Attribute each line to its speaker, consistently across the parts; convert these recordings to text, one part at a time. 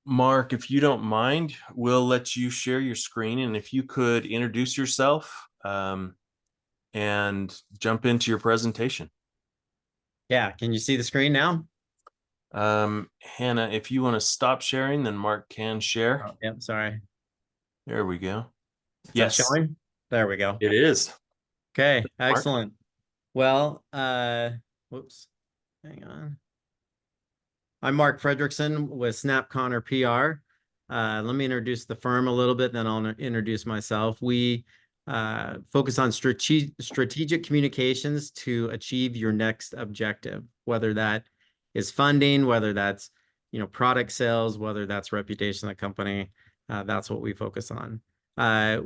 Speaker 1: Mark, if you don't mind, we'll let you share your screen. And if you could introduce yourself and jump into your presentation.
Speaker 2: Yeah, can you see the screen now?
Speaker 1: Hannah, if you want to stop sharing, then Mark can share.
Speaker 2: Oh, yep, sorry.
Speaker 1: There we go.
Speaker 2: Is that
Speaker 1: Yes,
Speaker 2: showing? There we go.
Speaker 1: it is.
Speaker 2: Okay,
Speaker 1: Mark.
Speaker 2: excellent. Well, whoops, hang on. I'm Mark Fredrickson with Snap Connor PR. Let me introduce the firm a little bit, then I'll introduce myself. We focus on strategic communications to achieve your next objective, whether that is funding, whether that's product sales, whether that's reputation of the company. That's what we focus on.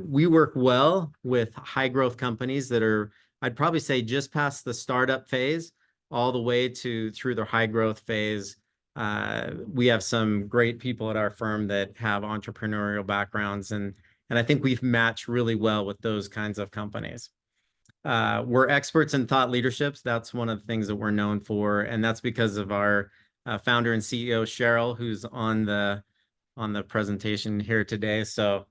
Speaker 2: We work well with high growth companies that are, I'd probably say, just past the startup phase, all the way to through their high growth phase. We have some great people at our firm that have entrepreneurial backgrounds, and I think we've matched really well with those kinds of companies. We're experts in thought leaderships. That's one of the things that we're known for, and that's because of our founder and CEO Cheryl, who's on the presentation here today. So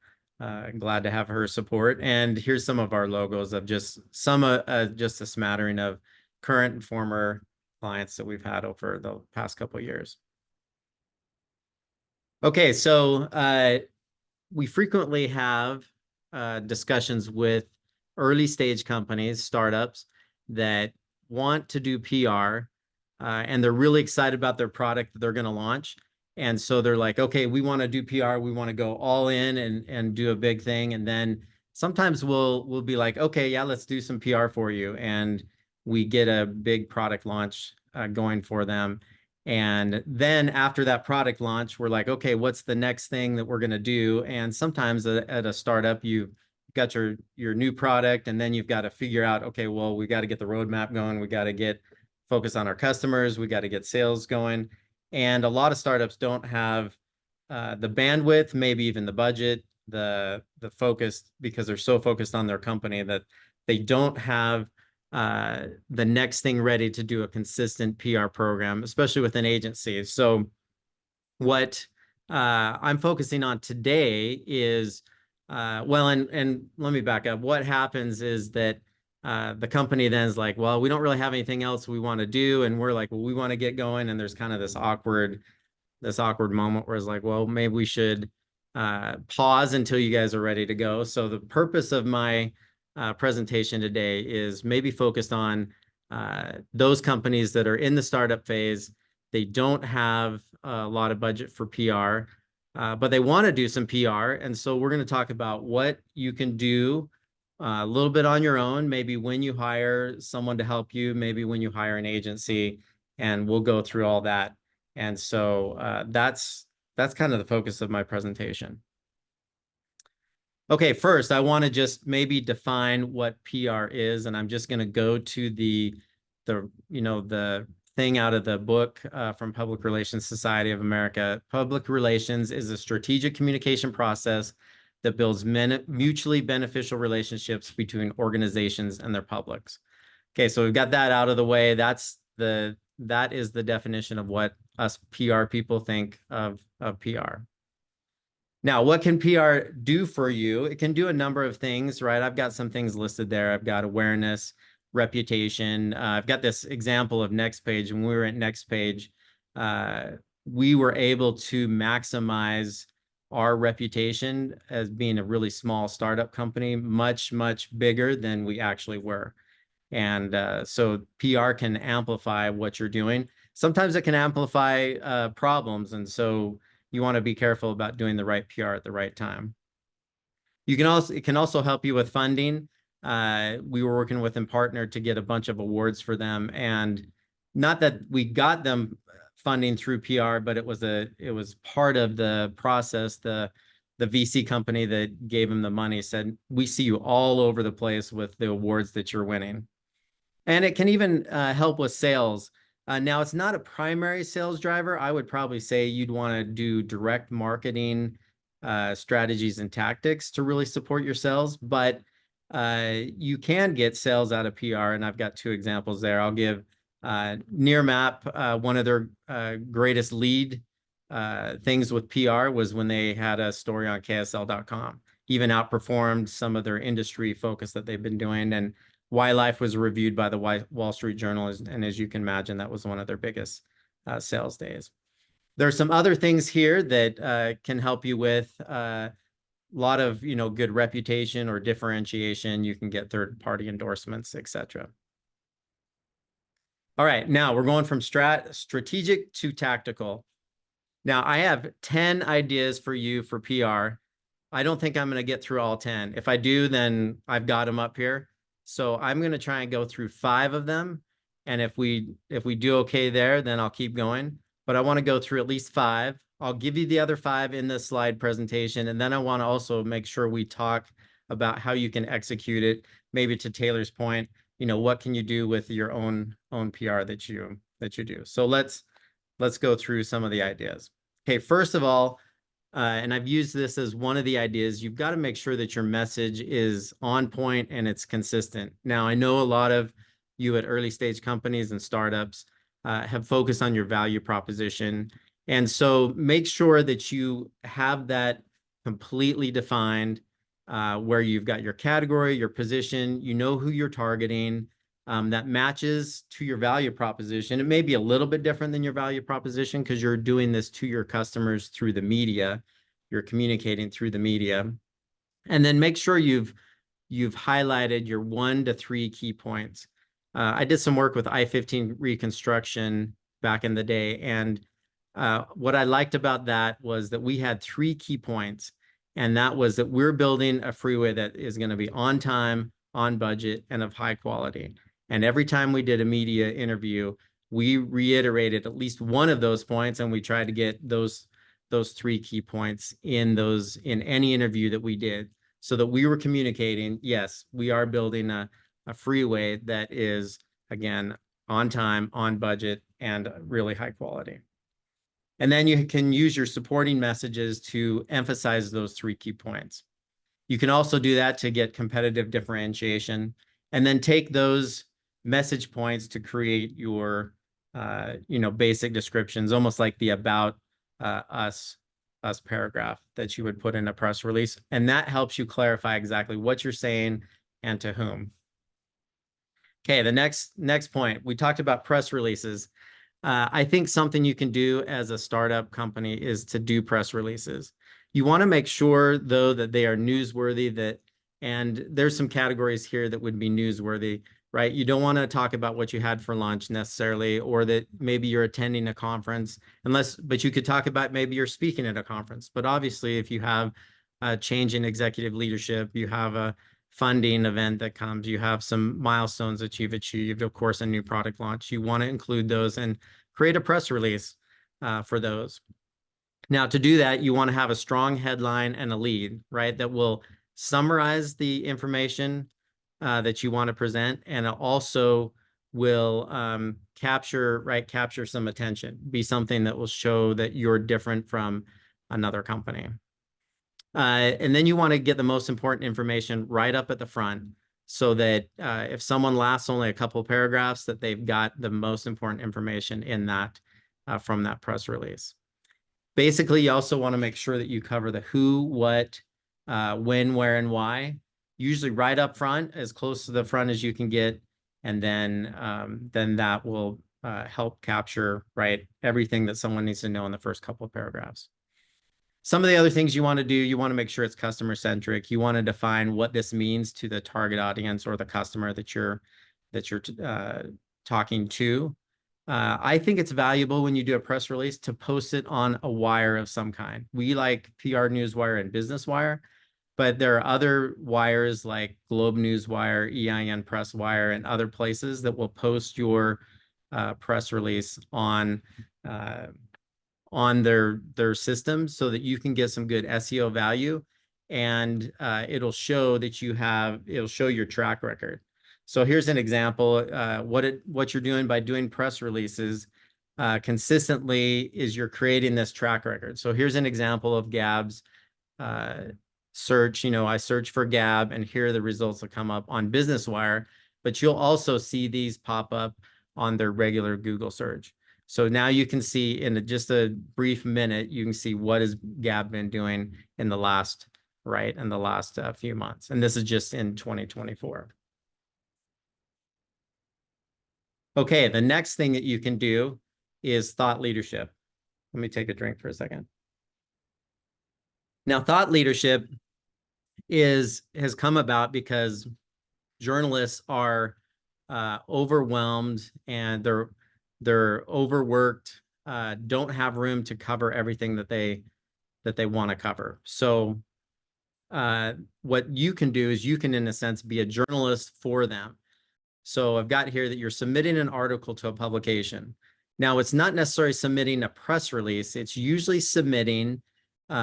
Speaker 2: glad to have her support. And here's some of our logos of just just a smattering of current and former clients that we've had over the past couple of years. Okay, so we frequently have discussions with early stage companies, startups that want to do PR, and they're really excited about their product that they're going to launch. And so they're like, okay, we want to do PR. We want to go all in and do a big thing. And then sometimes we'll be like, okay, yeah, let's do some PR for you. And we get a big product launch going for them. And then after that product launch, we're like, okay, what's the next thing that we're going to do? And sometimes at a startup, you've got your new product, and then you've got to figure out, okay, well, we got to get the roadmap going. We got to get focused on our customers. We got to get sales going. And a lot of startups don't have the bandwidth, maybe even the budget, the focus, because they're so focused on their company that they don't have the next thing ready to do a consistent PR program, especially with an agency. So what I'm focusing on today is, well, and let me back up. What happens is that the company then is like, well, we don't really have anything else we want to do. And we're like, well, we want to get going. And there's kind of this awkward moment where it's like, well, maybe we should pause until you guys are ready to go. So the purpose of my presentation today is maybe focused on those companies that are in the startup phase. They don't have a lot of budget for PR, but they want to do some PR. And so we're going to talk about what you can do a little bit on your own, maybe when you hire someone to help you, maybe when you hire an agency, and we'll go through all that. And so that's kind of the focus of my presentation. Okay, first, I want to just maybe define what PR is, and I'm just going to go to the thing out of the book from Public Relations Society of America. Public relations is a strategic communication process that builds mutually beneficial relationships between organizations and their publics. Okay, so we've got that out of the way. That is the definition of what us PR people think of PR. Now, what can PR do for you? It can do a number of things, right? I've got some things listed there. I've got awareness, reputation. I've got this example of Next Page. When we were at Next Page, we were able to maximize our reputation as being a really small startup company, much, much bigger than we actually were. And so PR can amplify what you're doing. Sometimes it can amplify problems. And so you want to be careful about doing the right PR at the right time. It can also help you with funding. We were working with Partner to get a bunch of awards for them, and not that we got them funding through PR, but it was part of the process. The VC company that gave them the money said, "We see you all over the place with the awards that you're winning," and it can even help with sales. Now, it's not a primary sales driver. I would probably say you'd want to do direct marketing strategies and tactics to really support your sales, but you can get sales out of PR, and I've got two examples there. I'll give Nearmap, one of their greatest lead things with PR was when they had a story on KSL.com, even outperformed some of their industry focus that they've been doing. And Life was reviewed by the Wall Street Journal, and as you can imagine, that was one of their biggest sales days. There are some other things here that can help you with a lot of good reputation or differentiation. You can get third-party endorsements, etc. All right, now we're going from strategic to tactical. Now, I have 10 ideas for you for PR. I don't think I'm going to get through all 10. If I do, then I've got them up here. So I'm going to try and go through 5 of them. And if we do okay there, then I'll keep going. But I want to go through at least 5. I'll give you the other 5 in this slide presentation. And then I want to also make sure we talk about how you can execute it. Maybe to Taylor's point, what can you do with your own PR that you do? So let's go through some of the ideas. Okay, first of all, and I've used this as one of the ideas, you've got to make sure that your message is on point and it's consistent. Now, I know a lot of you at early stage companies and startups have focused on your value proposition. And so make sure that you have that completely defined, where you've got your category, your position, who you're targeting, that matches to your value proposition. It may be a little bit different than your value proposition because you're doing this to your customers through the media. You're communicating through the media. And then make sure you've highlighted your 1 to 3 key points. I did some work with I-15 reconstruction back in the day. And what I liked about that was that we had 3 key points. And that was that we're building a freeway that is going to be on time, on budget, and of high quality. And every time we did a media interview, we reiterated at least one of those points, and we tried to get those 3 key points in any interview that we did, so that we were communicating, yes, we are building a freeway that is, again, on time, on budget, and really high quality. And then you can use your supporting messages to emphasize those 3 key points. You can also do that to get competitive differentiation, and then take those message points to create your, basic descriptions, almost like the about us paragraph that you would put in a press release. And that helps you clarify exactly what you're saying and to whom. Okay, the next point, we talked about press releases. I think something you can do as a startup company is to do press releases. You want to make sure, though, that they are newsworthy, and there's some categories here that would be newsworthy, right? You don't want to talk about what you had for lunch necessarily, or that maybe you're attending a conference, but you could talk about maybe you're speaking at a conference. But obviously, if you have a change in executive leadership, you have a funding event that comes, you have some milestones that you've achieved, of course, a new product launch, you want to include those and create a press release for those. Now, to do that, you want to have a strong headline and a lead, right, that will summarize the information that you want to present, and it also will capture some attention, be something that will show that you're different from another company. And then you want to get the most important information right up at the front, so that if someone lasts only a couple of paragraphs, that they've got the most important information in that from that press release. Basically, you also want to make sure that you cover the who, what, when, where, and why, usually right up front, as close to the front as you can get. And then that will help capture, right, everything that someone needs to know in the first couple of paragraphs. Some of the other things you want to do, you want to make sure it's customer centric. You want to define what this means to the target audience or the customer that you're talking to. I think it's valuable when you do a press release to post it on a wire of some kind. We like PR Newswire and Business Wire, but there are other wires like Globe Newswire, EIN Press Wire, and other places that will post your press release on their system, so that you can get some good SEO value, and it'll show your track record. So here's an example. What you're doing by doing press releases consistently is you're creating this track record. So here's an example of Gab's search. I search for Gab, and here are the results that come up on Business Wire, but you'll also see these pop up on their regular Google search. So now you can see in just a brief minute, you can see what has Gab been doing in the last, few months. And this is just in 2024. Okay, the next thing that you can do is thought leadership. Let me take a drink for a second. Now, thought leadership has come about because journalists are overwhelmed and they're overworked, don't have room to cover everything that they want to cover. So what you can do is you can, in a sense, be a journalist for them. So I've got here that you're submitting an article to a publication. Now, it's not necessarily submitting a press release. It's usually submitting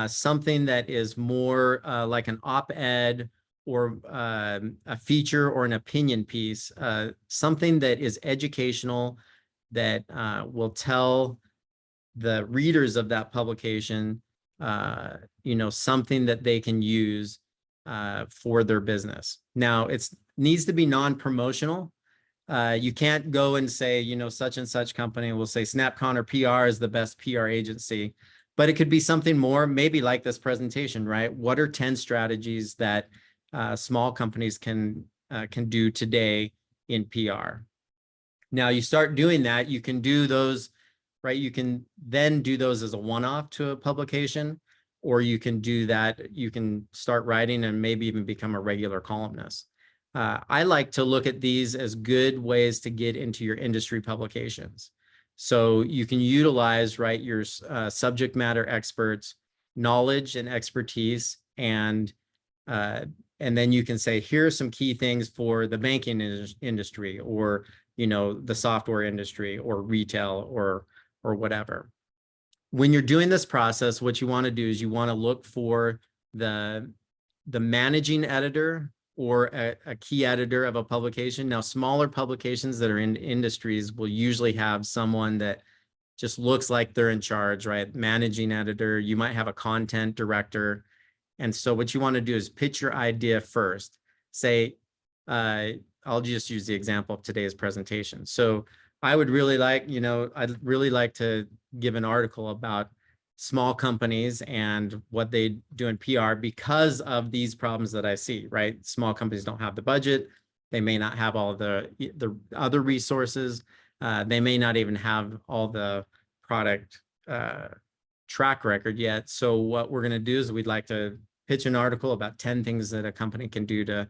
Speaker 2: something that is more like an op-ed or a feature or an opinion piece, something that is educational, that will tell the readers of that publication, something that they can use for their business. Now, it needs to be non-promotional. You can't go and say, such and such company will say SnapCon or PR is the best PR agency, but it could be something more, maybe like this presentation, right? What are 10 strategies that small companies can do today in PR? Now you start doing that, you can do those, right? You can then do those as a one-off to a publication, or you can do that, you can start writing and maybe even become a regular columnist. I like to look at these as good ways to get into your industry publications. So you can utilize, right, your subject matter experts' knowledge and expertise, and then you can say, here are some key things for the banking industry, or the software industry, or retail, or whatever. When you're doing this process, what you want to do is you want to look for the managing editor or a key editor of a publication. Now, smaller publications that are in industries will usually have someone that just looks like they're in charge, right? Managing editor. You might have a content director. And so what you want to do is pitch your idea first. Say, I'll just use the example of today's presentation. So I would really like, I'd really like to give an article about small companies and what they do in PR because of these problems that I see, right? Small companies don't have the budget. They may not have all the other resources. They may not even have all the product track record yet. So what we're going to do is we'd like to pitch an article about 10 things that a company can do to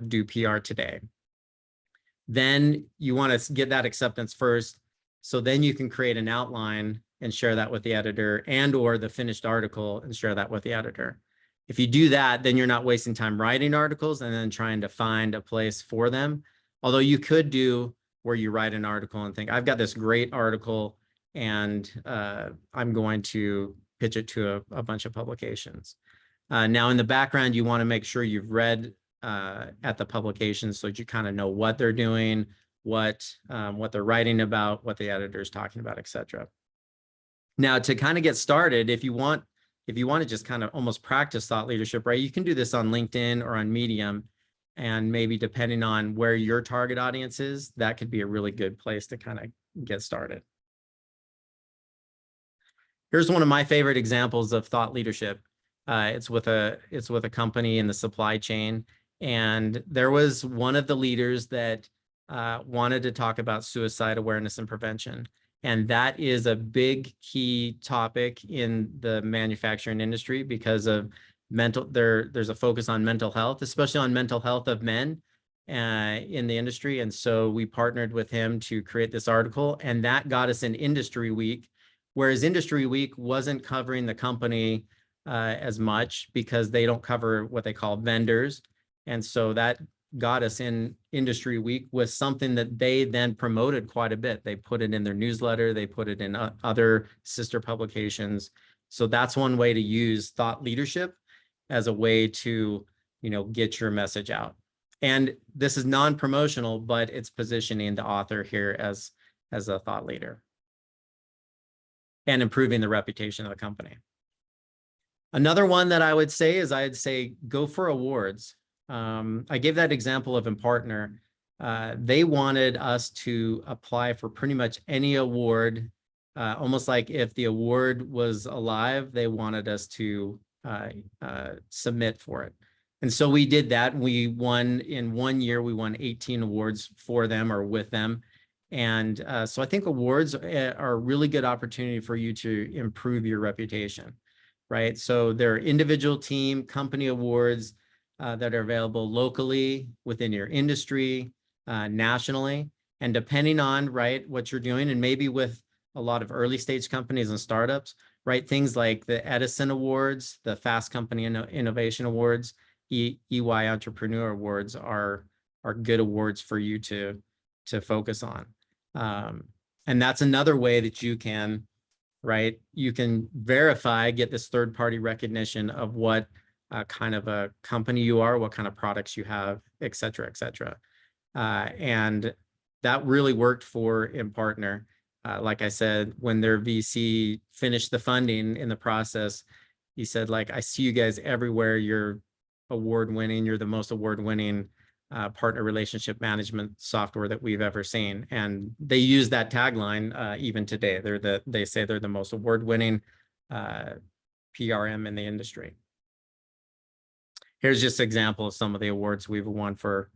Speaker 2: do PR today. Then you want to get that acceptance first. So then you can create an outline and share that with the editor, and or the finished article and share that with the editor. If you do that, then you're not wasting time writing articles and then trying to find a place for them. Although you could do where you write an article and think, I've got this great article and I'm going to pitch it to a bunch of publications. Now in the background, you want to make sure you've read at the publication so that you kind of know what they're doing, what they're writing about, what the editor is talking about, etc. Now, to kind of get started, if you want to just kind of almost practice thought leadership, right? You can do this on LinkedIn or on Medium, and maybe depending on where your target audience is, that could be a really good place to kind of get started. Here's one of my favorite examples of thought leadership. It's with a company in the supply chain, and there was one of the leaders that wanted to talk about suicide awareness and prevention. And that is a big key topic in the manufacturing industry because of there's a focus on mental health, especially on mental health of men in the industry. And so we partnered with him to create this article, and that got us in Industry Week, whereas Industry Week wasn't covering the company as much because they don't cover what they call vendors. And so that got us in Industry Week with something that they then promoted quite a bit. They put it in their newsletter, they put it in other sister publications. So that's one way to use thought leadership as a way to, get your message out. And this is non-promotional, but it's positioning the author here as a thought leader and improving the reputation of the company. Another one that I would say is I'd say go for awards. I gave that example of Impartner. they wanted us to apply for pretty much any award, almost like if the award was alive, they wanted us to submit for it. And so we did that. We won in 1 year, we won 18 awards for them or with them. And so I think awards are a really good opportunity for you to improve your reputation, right? So there are individual team, company awards that are available locally within your industry, nationally, and depending on, right, what you're doing, and maybe with a lot of early stage companies and startups, right, things like the Edison Awards, the Fast Company Innovation Awards, EY Entrepreneur Awards are good awards for you to focus on. And that's another way that you can, right, you can verify, get this third-party recognition of what kind of a company you are, what kind of products you have, et cetera, et cetera. And that really worked for InPartner. Like I said, when their VC finished the funding in the process, he said, like, I see you guys everywhere. You're award-winning. You're the most award-winning partner relationship management software that we've ever seen. And they use that tagline even today. They say they're the most award-winning PRM in the industry. Here's just an example of some of the awards we've won for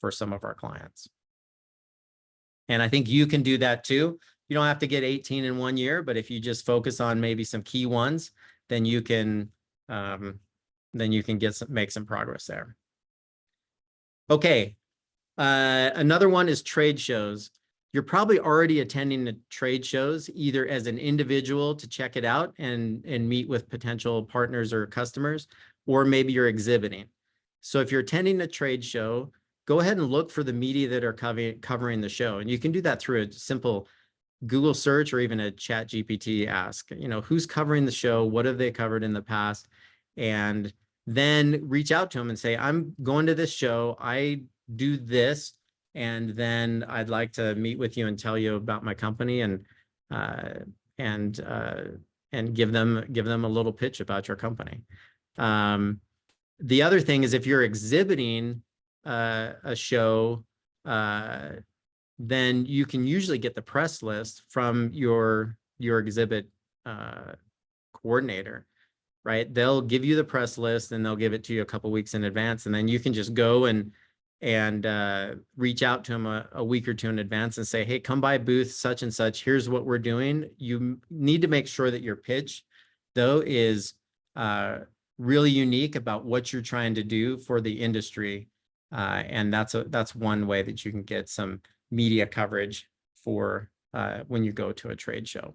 Speaker 2: some of our clients. And I think you can do that too. You don't have to get 18 in 1 year, but if you just focus on maybe some key ones, then you can make some progress there. Okay, another one is trade shows. You're probably already attending the trade shows, either as an individual to check it out and meet with potential partners or customers, or maybe you're exhibiting. So if you're attending a trade show, go ahead and look for the media that are covering the show. And you can do that through a simple Google search or even a Chat GPT ask, who's covering the show? What have they covered in the past? And then reach out to them and say, I'm going to this show. I do this. And then I'd like to meet with you and tell you about my company and give them a little pitch about your company. The other thing is if you're exhibiting a show, then you can usually get the press list from your exhibit coordinator, right? They'll give you the press list and they'll give it to you a couple weeks in advance, and then you can just go and reach out to them a week or two in advance and say, hey, come by booth such and such. Here's what we're doing. You need to make sure that your pitch, though, is really unique about what you're trying to do for the industry. And that's one way that you can get some media coverage for when you go to a trade show.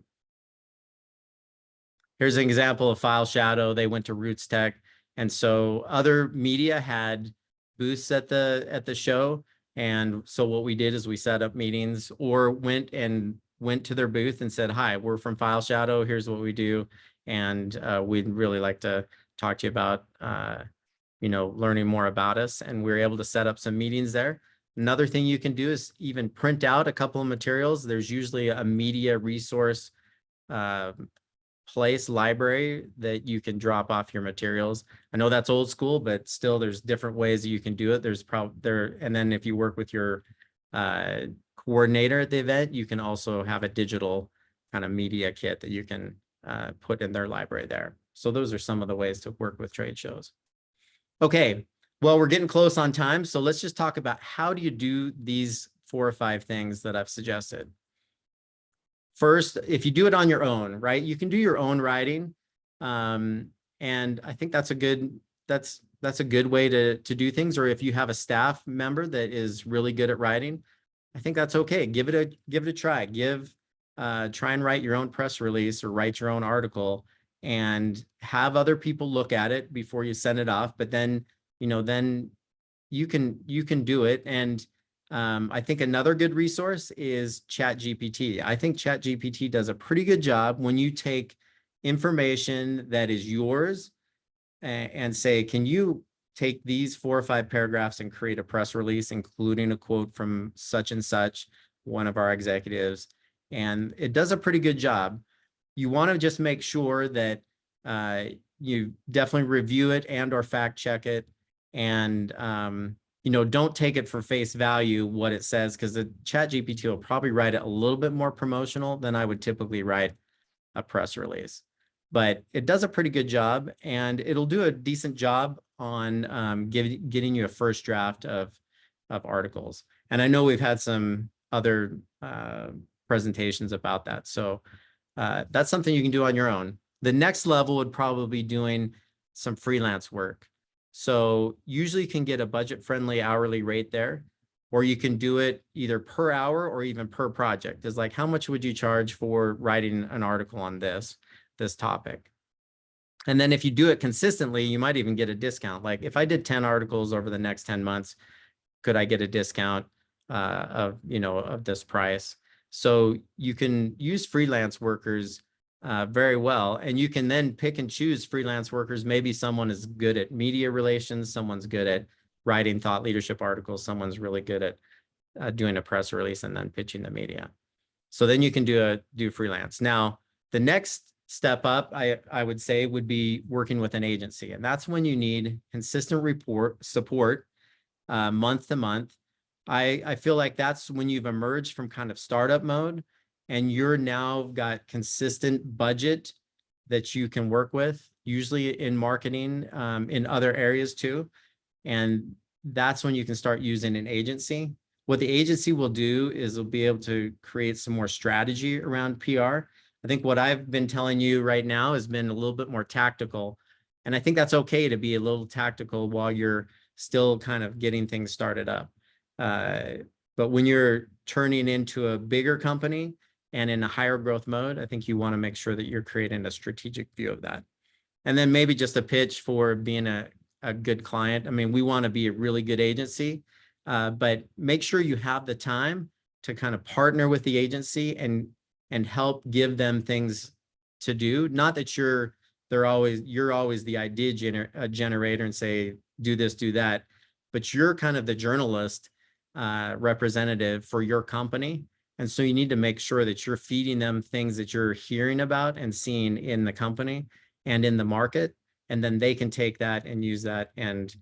Speaker 2: Here's an example of File Shadow. They went to Roots Tech. And so other media had booths at the show. And so what we did is we set up meetings or went to their booth and said, hi, we're from File Shadow. Here's what we do. And we'd really like to talk to you about, learning more about us. And we were able to set up some meetings there. Another thing you can do is even print out a couple of materials. There's usually a media resource library that you can drop off your materials. I know that's old school, but still there's different ways that you can do it. And then if you work with your coordinator at the event, you can also have a digital kind of media kit that you can put in their library there. So those are some of the ways to work with trade shows. Okay, well, we're getting close on time. So let's just talk about how do you do these 4 or 5 things that I've suggested. First, if you do it on your own, right, you can do your own writing. And I think that's a good way to do things. Or if you have a staff member that is really good at writing, I think that's okay. Give it a try. Try and write your own press release or write your own article and have other people look at it before you send it off. But then, then you can do it. And I think another good resource is Chat GPT. I think Chat GPT does a pretty good job when you take information that is yours and say, can you take these 4 or 5 paragraphs and create a press release, including a quote from such and such, one of our executives. And it does a pretty good job. You want to just make sure that you definitely review it and or fact check it. And, don't take it for face value what it says, because the chat GPT will probably write it a little bit more promotional than I would typically write a press release. But it does a pretty good job, and it'll do a decent job on getting you a first draft of articles. And I know we've had some other presentations about that. So that's something you can do on your own. The next level would probably be doing some freelance work. So usually you can get a budget-friendly hourly rate there, or you can do it either per hour or even per project. It's like, how much would you charge for writing an article on this topic? And then if you do it consistently, you might even get a discount. Like if I did 10 articles over the next 10 months, could I get a discount of this price? So you can use freelance workers very well, and you can then pick and choose freelance workers. Maybe someone is good at media relations, someone's good at writing thought leadership articles, someone's really good at doing a press release and then pitching the media. So then you can do freelance. Now, the next step up, I would say, would be working with an agency, and that's when you need consistent support month to month. I feel like that's when you've emerged from kind of startup mode and you're now got consistent budget that you can work with, usually in marketing, in other areas too. And that's when you can start using an agency. What the agency will do is they'll be able to create some more strategy around PR. I think what I've been telling you right now has been a little bit more tactical. And I think that's okay to be a little tactical while you're still kind of getting things started up. But when you're turning into a bigger company and in a higher growth mode, I think you want to make sure that you're creating a strategic view of that. And then maybe just a pitch for being a good client. I mean, we want to be a really good agency, but make sure you have the time to kind of partner with the agency and help give them things to do. Not that you're always the idea generator and say, do this, do that, but you're kind of the journalist representative for your company. And so you need to make sure that you're feeding them things that you're hearing about and seeing in the company and in the market. And then they can take that and use that and,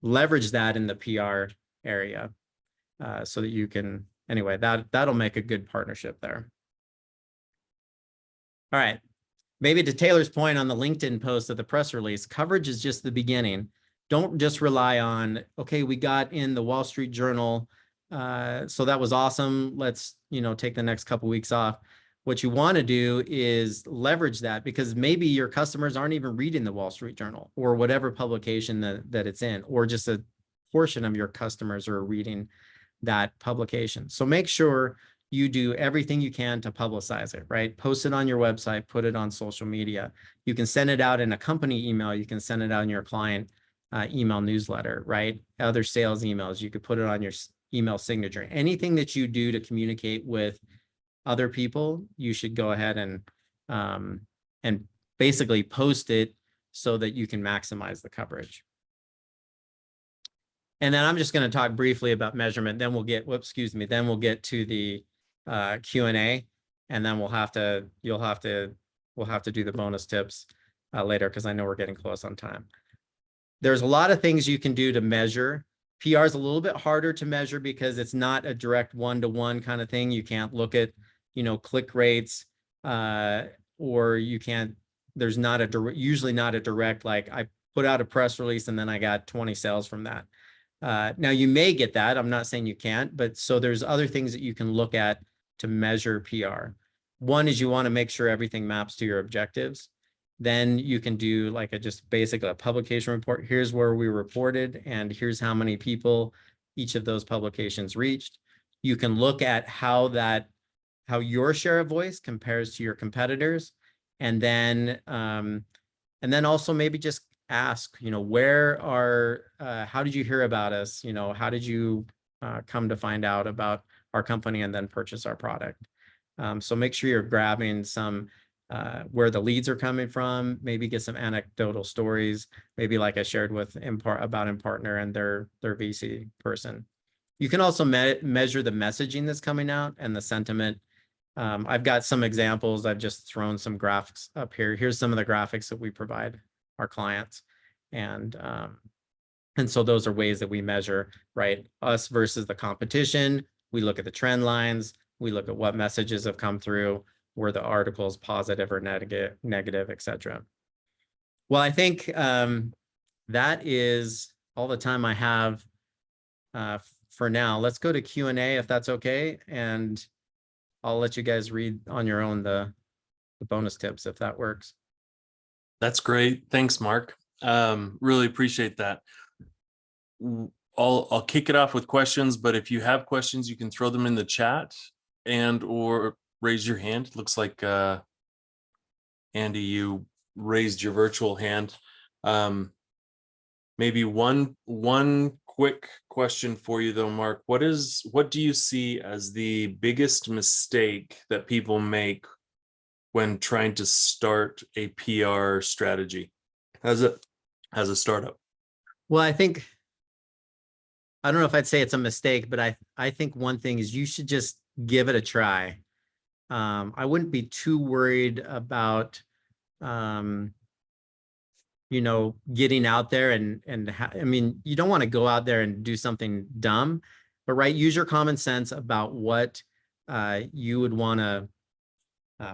Speaker 2: leverage that in the PR area so that you can, anyway, that'll make a good partnership there. All right. Maybe to Taylor's point on the LinkedIn post of the press release, coverage is just the beginning. Don't just rely on, okay, we got in the Wall Street Journal, so that was awesome. Let's, take the next couple of weeks off. What you want to do is leverage that, because maybe your customers aren't even reading the Wall Street Journal or whatever publication that it's in, or just a portion of your customers are reading that publication. So make sure you do everything you can to publicize it, right? Post it on your website, put it on social media. You can send it out in a company email. You can send it out in your client email newsletter, right? Other sales emails, you could put it on your email signature. Anything that you do to communicate with other people, you should go ahead and basically post it so that you can maximize the coverage. And then I'm just going to talk briefly about measurement. Then we'll get, then we'll get to the Q&A, and then we'll have to do the bonus tips later, because I know we're getting close on time. There's a lot of things you can do to measure. PR is a little bit harder to measure because it's not a direct one-to-one kind of thing. You can't look at, click rates, or you can't, there's not usually not a direct, like I put out a press release and then I got 20 sales from that. Now you may get that. I'm not saying you can't, but so there's other things that you can look at to measure PR. One is you want to make sure everything maps to your objectives. Then you can do like just basically a publication report. Here's where we reported, and here's how many people each of those publications reached. You can look at how your share of voice compares to your competitors. And then also maybe just ask, how did you hear about us? How did you come to find out about our company and then purchase our product? So make sure you're grabbing some where the leads are coming from, maybe get some anecdotal stories, maybe like I shared with about ImPartner and their VC person. You can also measure the messaging that's coming out and the sentiment. I've got some examples. I've just thrown some graphics up here. Here's some of the graphics that we provide our clients. And And so those are ways that we measure, right? Us versus the competition. We look at the trend lines. We look at what messages have come through, were the articles positive or negative, et cetera. Well, I think that is all the time I have for now. Let's go to Q&A if that's okay. And I'll let you guys read on your own the bonus tips if that works.
Speaker 1: That's great. Thanks, Mark. Really appreciate that. I'll kick it off with questions, but if you have questions, you can throw them in the chat and or raise your hand. It looks like Andy, you raised your virtual hand. Maybe one quick question for you though, Mark. What do you see as the biggest mistake that people make when trying to start a PR strategy as a startup?
Speaker 2: Well, I don't know if I'd say it's a mistake, but I think one thing is you should just give it a try. I wouldn't be too worried about, getting out there I mean, you don't want to go out there and do something dumb, but right, use your common sense about what you would want to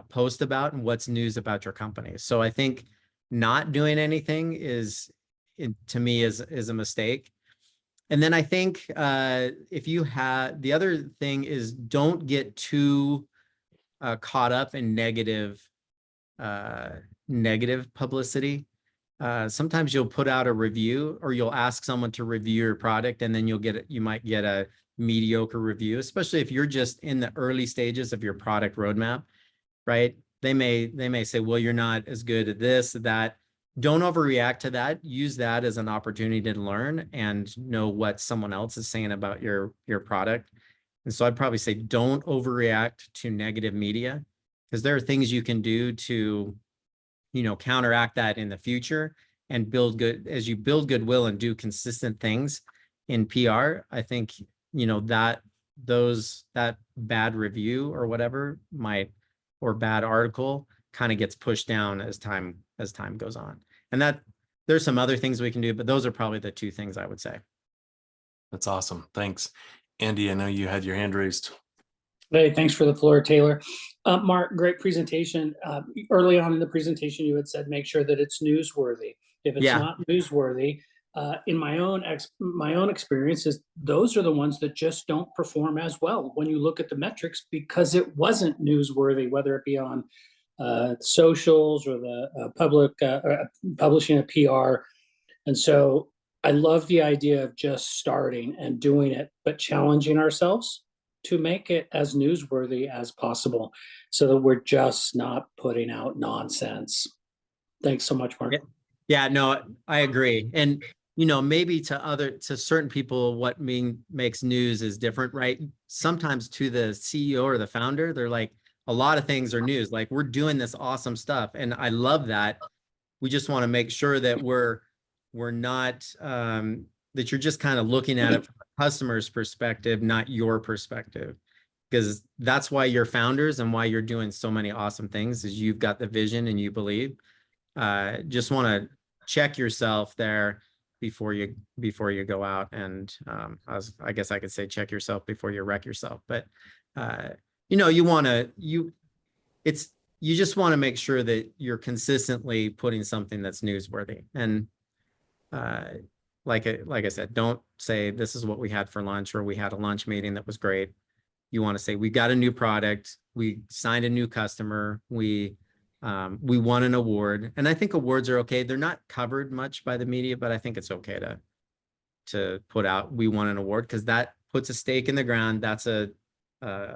Speaker 2: post about and what's news about your company. So I think not doing anything to me is a mistake. And then I think if you have, the other thing is don't get too caught up in negative publicity. Sometimes you'll put out a review or you'll ask someone to review your product and then you might get a mediocre review, especially if you're just in the early stages of your product roadmap, right? They may say, well, you're not as good at this, that. Don't overreact to that. Use that as an opportunity to learn and know what someone else is saying about your product. And so I'd probably say don't overreact to negative media, because there are things you can do to, counteract that in the future and as you build goodwill and do consistent things in PR. I think, that bad review or whatever or bad article kind of gets pushed down as time goes on. And that there's some other things we can do, but those are probably the two things I would say.
Speaker 1: That's awesome. Thanks. Andy, I know you had your hand raised.
Speaker 3: Hey, thanks for the floor, Taylor. Mark, great presentation. Early on in the presentation, you had said make sure that it's newsworthy. If it's not newsworthy, in my own experiences, those are the ones that just don't perform as well when you look at the metrics, because it wasn't newsworthy, whether it be on socials or the public publishing a PR. And so I love the idea of just starting and doing it, but challenging ourselves to make it as newsworthy as possible so that we're just not putting out nonsense. Thanks so much, Mark.
Speaker 2: Yeah, no, I agree. And, maybe to certain people, what makes news is different, right? Sometimes to the CEO or the founder, they're like, a lot of things are news. Like, we're doing this awesome stuff. And I love that. We just want to make sure that we're not, that you're just kind of looking at it from a customer's perspective, not your perspective, because that's why you're founders and why you're doing so many awesome things is you've got the vision and you believe. Just want to check yourself there before you go out. And I guess I could say check yourself before you wreck yourself. But you just want to make sure that you're consistently putting something that's newsworthy. And like I said, don't say this is what we had for lunch or we had a lunch meeting that was great. You want to say we got a new product, we signed a new customer, we won an award. And I think awards are okay. They're not covered much by the media, but I think it's okay to put out we won an award, because that puts a stake in the ground. That's a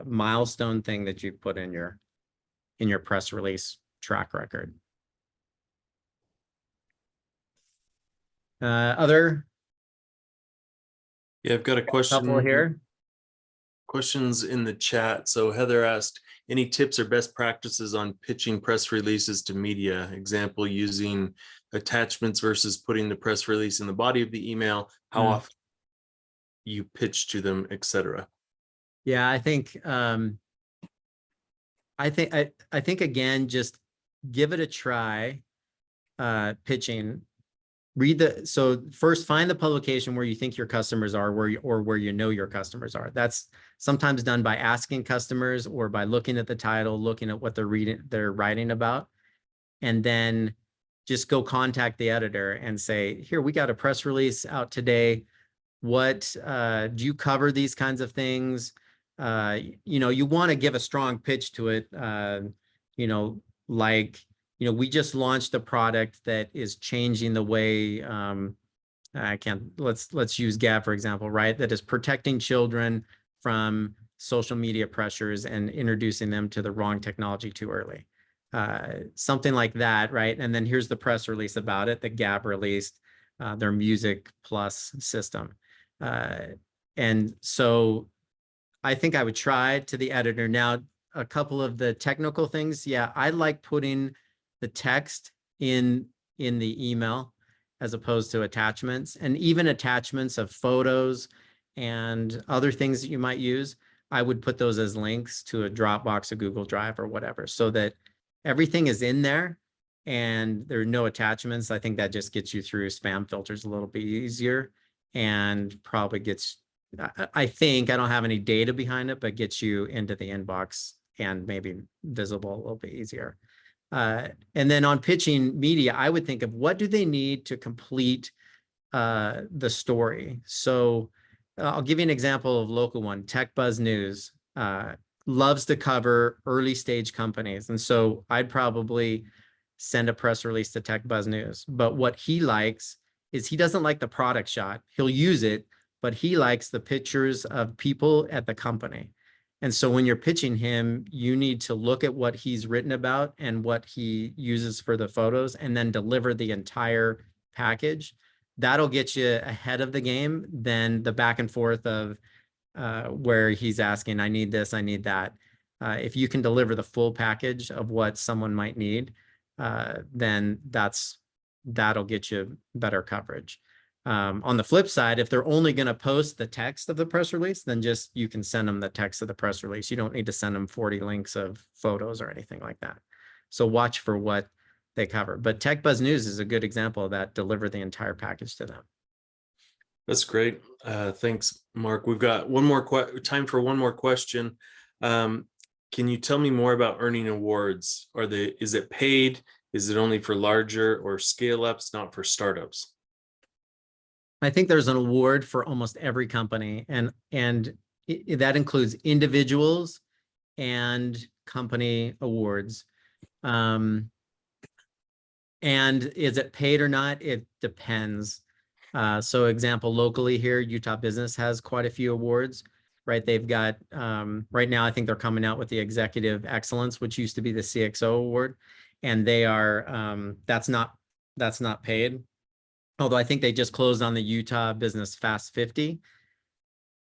Speaker 2: milestone thing that you put in your press release track record. Other?
Speaker 1: Yeah, I've got a question
Speaker 2: here.
Speaker 1: Questions in the chat. So Heather asked, any tips or best practices on pitching press releases to media? Example, using attachments versus putting the press release in the body of the email, how often you pitch to them, etc.
Speaker 2: Yeah, I think again, just give it a try, pitching. so first find the publication where you think your customers are, where you know your customers are. That's sometimes done by asking customers or by looking at the title, looking at what they're writing about, and then just go contact the editor and say, here, we got a press release out today. What do you cover these kinds of things? You want to give a strong pitch to it. We just launched a product that is changing the way let's use Gab, for example, right? That is protecting children from social media pressures and introducing them to the wrong technology too early. Something like that, right? And then here's the press release about it that Gab released, their Music Plus system. And so I think I would try to the editor. Now, a couple of the technical things. Yeah, I like putting the text in the email as opposed to attachments, and even attachments of photos and other things that you might use. I would put those as links to a Dropbox, a Google Drive, or whatever, so that everything is in there and there are no attachments. I think that just gets you through spam filters a little bit easier, and probably gets, I think, I don't have any data behind it, but gets you into the inbox and maybe visible a little bit easier. And then on pitching media, I would think of what do they need to complete the story. So I'll give you an example of a local one. Tech Buzz News loves to cover early stage companies. And so I'd probably send a press release to Tech Buzz News. But what he likes is he doesn't like the product shot. He'll use it, but he likes the pictures of people at the company. And so when you're pitching him, you need to look at what he's written about and what he uses for the photos, and then deliver the entire package. That'll get you ahead of the game than the back and forth of where he's asking, I need this, I need that. If you can deliver the full package of what someone might need, then that'll get you better coverage. On the flip side, if they're only going to post the text of the press release, then just you can send them the text of the press release. You don't need to send them 40 links of photos or anything like that. So watch for what they cover. But Tech Buzz News is a good example of that. Deliver the entire package to them.
Speaker 1: That's great. Thanks, Mark. We've got one more time for one more question. Can you tell me more about earning awards? Is it paid? Is it only for larger or scale ups, not for startups?
Speaker 2: I think there's an award for almost every company, and that includes individuals and company awards. And is it paid or not? It depends. So example, locally here, Utah Business has quite a few awards, right? They've got, right now, I think they're coming out with the Executive Excellence, which used to be the CXO Award. And they are, that's not paid. Although I think they just closed on the Utah Business Fast 50.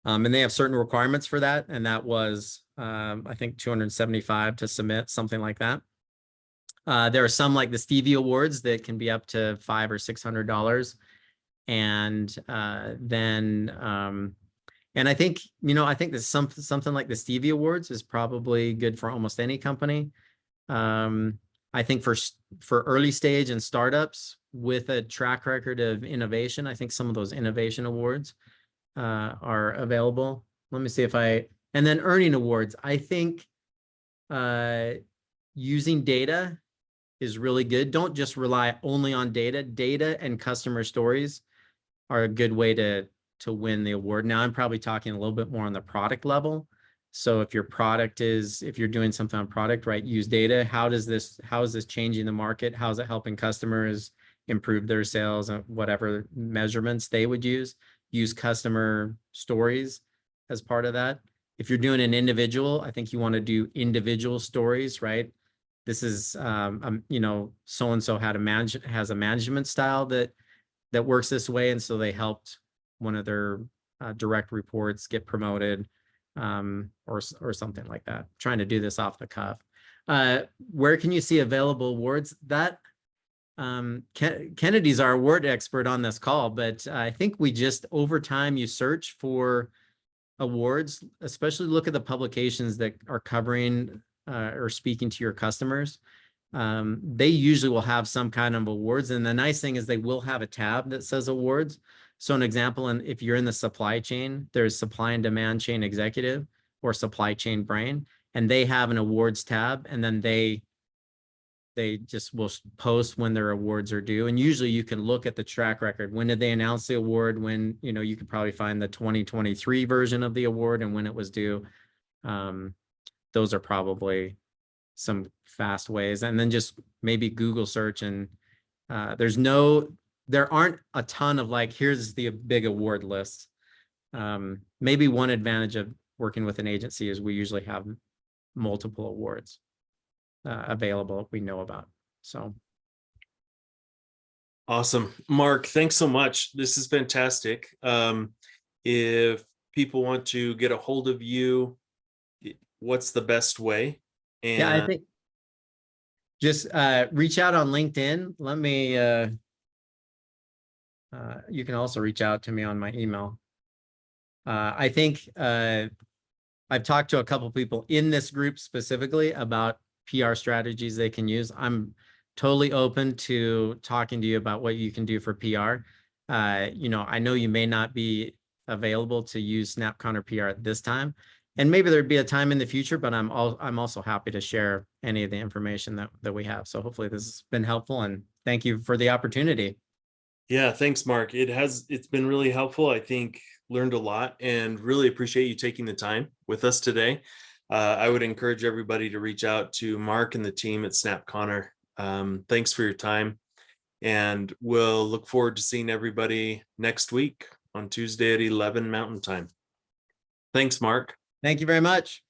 Speaker 2: And they have certain requirements for that. And that was, I think, $275 to submit, something like that. There are some like the Stevie Awards that can be up to $500 or $600. And and I think, I think that something like the Stevie Awards is probably good for almost any company. I think for early stage and startups with a track record of innovation, I think some of those innovation awards are available. Let me see and then earning awards. I think using data is really good. Don't just rely only on data. Data and customer stories are a good way to win the award. Now, I'm probably talking a little bit more on the product level. So if your product if you're doing something on product, right, use data. How is this changing the market? How is it helping customers improve their sales and whatever measurements they would use customer stories as part of that. If you're doing an individual, I think you want to do individual stories, right? This is, so-and-so has a management style that works this way. And so they helped one of their direct reports get promoted, or something like that. Trying to do this off the cuff. Where can you see available awards? That Kennedy's our award expert on this call, but I think we just, over time, you search for awards, especially look at the publications that are covering or speaking to your customers. they usually will have some kind of awards. And the nice thing is they will have a tab that says awards. So an example, and if you're in the supply chain, there's supply and demand chain executive or supply chain brain, and they have an awards tab, and then they just will post when their awards are due. And usually you can look at the track record. When did they announce the award? When, you know, you could probably find the 2023 version of the award and when it was due. Those are probably some fast ways. And then just maybe Google search, and there aren't a ton of like, here's the big award list. Maybe one advantage of working with an agency is we usually have multiple awards available we know about. So
Speaker 1: awesome. Mark, thanks so much. This is fantastic. If people want to get a hold of you, what's the best way? And
Speaker 2: yeah, I think just reach out on LinkedIn. Let me you can also reach out to me on my email. I think I've talked to a couple people in this group specifically about PR strategies they can use. I'm totally open to talking to you about what you can do for PR. You know, I know you may not be available to use SnapCon or PR at this time, and maybe there'd be a time in the future, but I'm also happy to share any of the information that we have. So hopefully this has been helpful, and thank you for the opportunity.
Speaker 1: yeah, thanks, Mark. It's been really helpful. I think learned a lot and really appreciate you taking the time with us today. I would encourage everybody to reach out to Mark and the team at SnapConnor. Thanks for your time, and we'll look forward to seeing everybody next week on Tuesday at 11 Mountain Time. Thanks, Mark.
Speaker 2: Thank you very much.